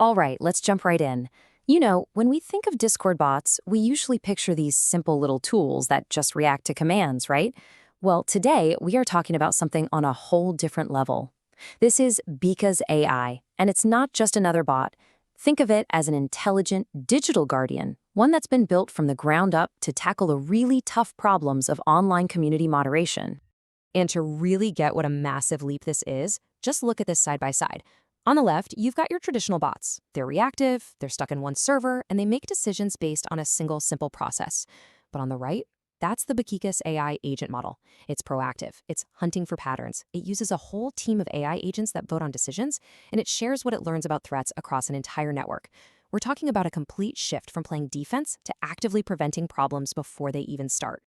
All right, let's jump right in. When we think of Discord bots, we usually picture these simple little tools that just react to commands, right? Well, today we are talking about something on a whole different level. This is BECAS AI, and it's not just another bot. Think of it as an intelligent digital guardian, one that's been built from the ground up to tackle the really tough problems of online community moderation. And to really get what a massive leap this is, just look at this side by side. On the left, you've got your traditional bots. They're reactive, they're stuck in one server, and they make decisions based on a single simple process. But on the right, that's the BecasFlow AI agent model. It's proactive, it's hunting for patterns. It uses a whole team of AI agents that vote on decisions, and it shares what it learns about threats across an entire network. We're talking about a complete shift from playing defense to actively preventing problems before they even start.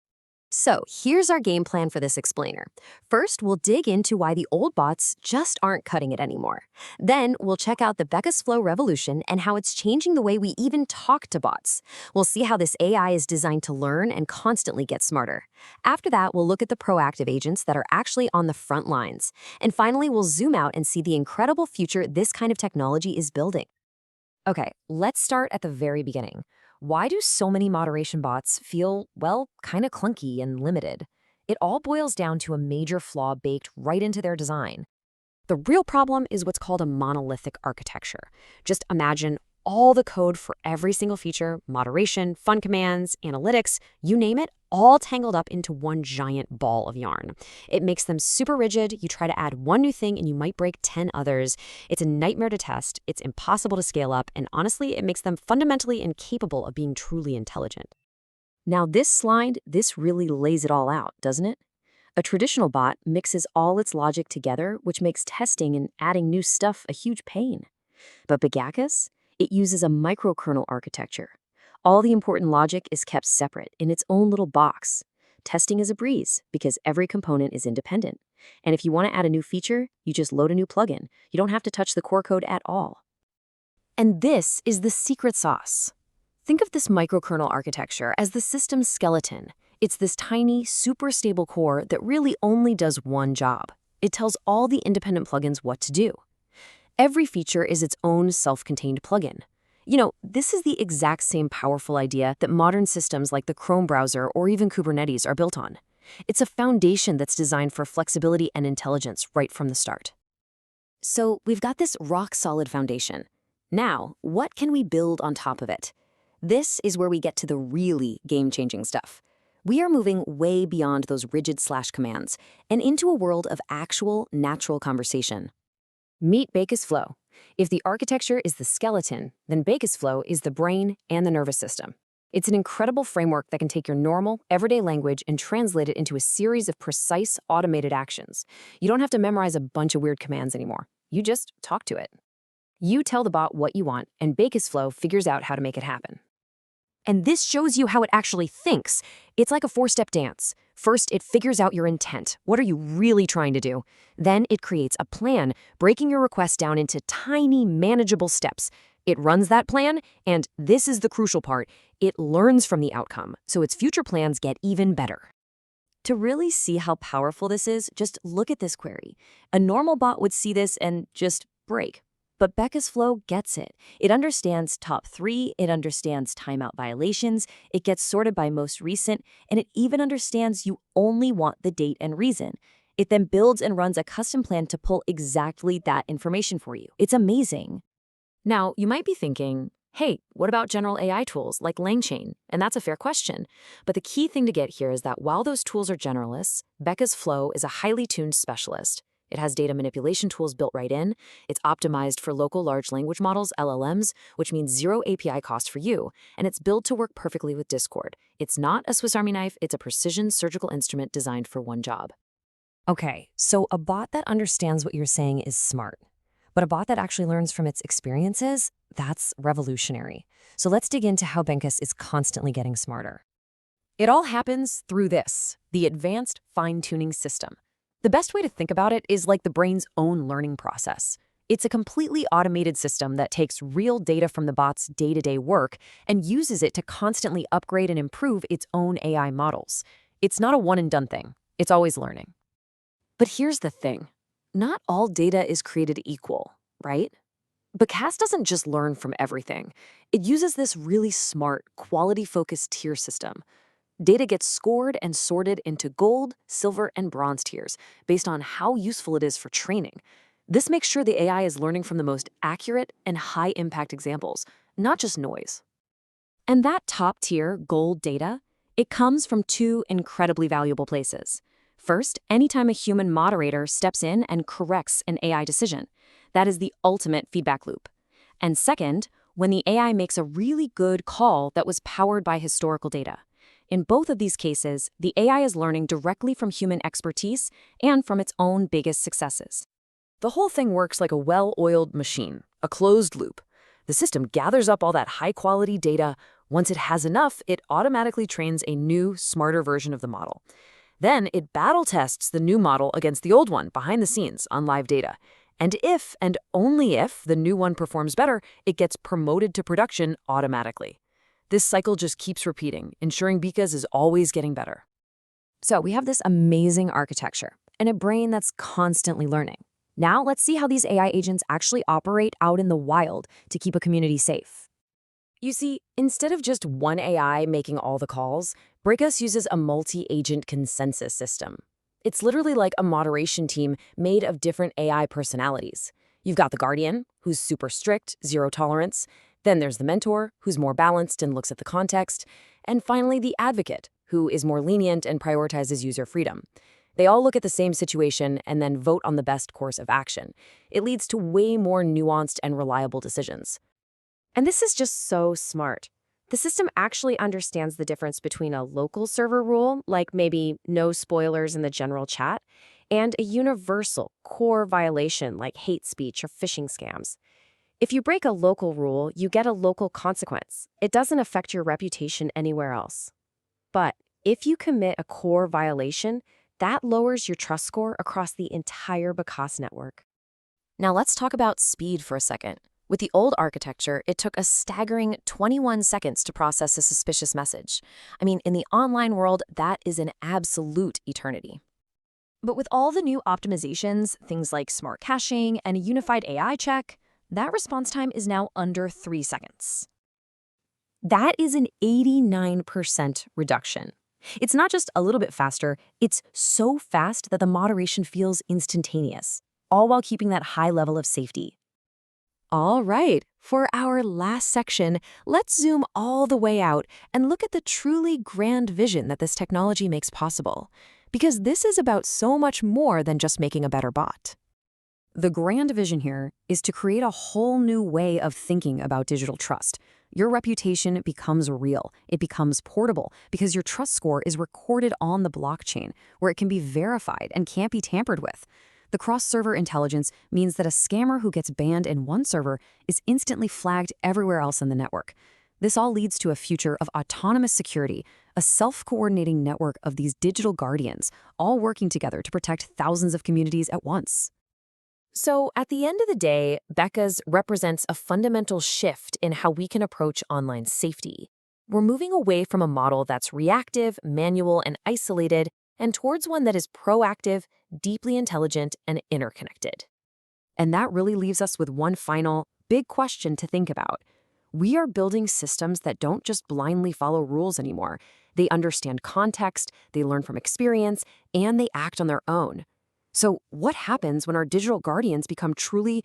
So here's our game plan for this explainer. First, we'll dig into why the old bots just aren't cutting it anymore. Then we'll check out the BecasFlow Revolution and how it's changing the way we even talk to bots. We'll see how this AI is designed to learn and constantly get smarter. After that, we'll look at the proactive agents that are actually on the front lines. And finally, we'll zoom out and see the incredible future this kind of technology is building. Okay, let's start at the very beginning. Why do so many moderation bots feel, well, kind of clunky and limited? It all boils down to a major flaw baked right into their design. The real problem is what's called a monolithic architecture. Just imagine all the code for every single feature, moderation, fun commands, analytics, you name it, all tangled up into one giant ball of yarn. It makes them super rigid. You try to add one new thing and you might break 10 others. It's a nightmare to test, it's impossible to scale up, and honestly, it makes them fundamentally incapable of being truly intelligent. Now this slide, this really lays it all out, doesn't it? A traditional bot mixes all its logic together, which makes testing and adding new stuff a huge pain. But BecasFlow, it uses a microkernel architecture. All the important logic is kept separate in its own little box. Testing is a breeze because every component is independent. And if you want to add a new feature, you just load a new plugin. You don't have to touch the core code at all. And this is the secret sauce. Think of this microkernel architecture as the system's skeleton. It's this tiny, super stable core that really only does one job. It tells all the independent plugins what to do. Every feature is its own self-contained plugin. This is the exact same powerful idea that modern systems like the Chrome browser or even Kubernetes are built on. It's a foundation that's designed for flexibility and intelligence right from the start. So we've got this rock-solid foundation. Now, what can we build on top of it? This is where we get to the really game-changing stuff. We are moving way beyond those rigid commands and into a world of actual, natural conversation. Meet BecasFlow. If the architecture is the skeleton, then BecasFlow is the brain and the nervous system. It's an incredible framework that can take your normal, everyday language and translate it into a series of precise, automated actions. You don't have to memorize a bunch of weird commands anymore. You just talk to it. You tell the bot what you want, and BecasFlow figures out how to make it happen. And this shows you how it actually thinks. It's like a four-step dance. First, it figures out your intent. What are you really trying to do? Then it creates a plan, breaking your request down into tiny, manageable steps. It runs that plan, and this is the crucial part, it learns from the outcome, so its future plans get even better. To really see how powerful this is, just look at this query. A normal bot would see this and just break. But BecasFlow gets it. It understands top 3, it understands timeout violations, it gets sorted by most recent, and it even understands you only want the date and reason. It then builds and runs a custom plan to pull exactly that information for you. It's amazing. Now, you might be thinking, hey, what about general AI tools like LangChain? And that's a fair question. But the key thing to get here is that while those tools are generalists, BecasFlow is a highly tuned specialist. It has data manipulation tools built right in. It's optimized for local large language models, LLMs, which means zero API cost for you. And it's built to work perfectly with Discord. It's not a Swiss Army knife, it's a precision surgical instrument designed for one job. Okay, so a bot that understands what you're saying is smart. But a bot that actually learns from its experiences, that's revolutionary. So let's dig into how BecasFlow is constantly getting smarter. It all happens through this, the advanced fine-tuning system. The best way to think about it is like the brain's own learning process. It's a completely automated system that takes real data from the bot's day-to-day work and uses it to constantly upgrade and improve its own AI models. It's not a one-and-done thing. It's always learning. But here's the thing. Not all data is created equal, right? BecasFlow doesn't just learn from everything. It uses this really smart, quality-focused tier system. Data gets scored and sorted into gold, silver, and bronze tiers based on how useful it is for training. This makes sure the AI is learning from the most accurate and high-impact examples, not just noise. And that top-tier gold data, it comes from two incredibly valuable places. First, anytime a human moderator steps in and corrects an AI decision. That is the ultimate feedback loop. And second, when the AI makes a really good call that was powered by historical data. In both of these cases, the AI is learning directly from human expertise and from its own biggest successes. The whole thing works like a well-oiled machine, a closed loop. The system gathers up all that high-quality data. Once it has enough, it automatically trains a new, smarter version of the model. Then it battle tests the new model against the old one behind the scenes on live data. And if, and only if, the new one performs better, it gets promoted to production automatically. This cycle just keeps repeating, ensuring BECAS is always getting better. So we have this amazing architecture and a brain that's constantly learning. Now let's see how these AI agents actually operate out in the wild to keep a community safe. You see, instead of just one AI making all the calls, BECAS uses a multi-agent consensus system. It's literally like a moderation team made of different AI personalities. You've got the guardian, who's super strict, zero tolerance. Then there's the mentor, who's more balanced and looks at the context. And finally, the advocate, who is more lenient and prioritizes user freedom. They all look at the same situation and then vote on the best course of action. It leads to way more nuanced and reliable decisions. And this is just so smart. The system actually understands the difference between a local server rule, like maybe no spoilers in the general chat, and a universal core violation like hate speech or phishing scams. If you break a local rule, you get a local consequence. It doesn't affect your reputation anywhere else. But if you commit a core violation, that lowers your trust score across the entire BECAS network. Now let's talk about speed for a second. With the old architecture, it took a staggering 21 seconds to process a suspicious message. I mean, in the online world, that is an absolute eternity. But with all the new optimizations, things like smart caching and a unified AI check, that response time is now under 3 seconds. That is an 89% reduction. It's not just a little bit faster, it's so fast that the moderation feels instantaneous, all while keeping that high level of safety. All right, for our last section, let's zoom all the way out and look at the truly grand vision that this technology makes possible. Because this is about so much more than just making a better bot. The grand vision here is to create a whole new way of thinking about digital trust. Your reputation becomes real. It becomes portable because your trust score is recorded on the blockchain, where it can be verified and can't be tampered with. The cross-server intelligence means that a scammer who gets banned in one server is instantly flagged everywhere else in the network. This all leads to a future of autonomous security, a self-coordinating network of these digital guardians, all working together to protect thousands of communities at once. So, at the end of the day, BECAS represents a fundamental shift in how we can approach online safety. We're moving away from a model that's reactive, manual, and isolated, and towards one that is proactive, deeply intelligent, and interconnected. And that really leaves us with one final, big question to think about. We are building systems that don't just blindly follow rules anymore. They understand context, they learn from experience, and they act on their own. So what happens when our digital guardians become truly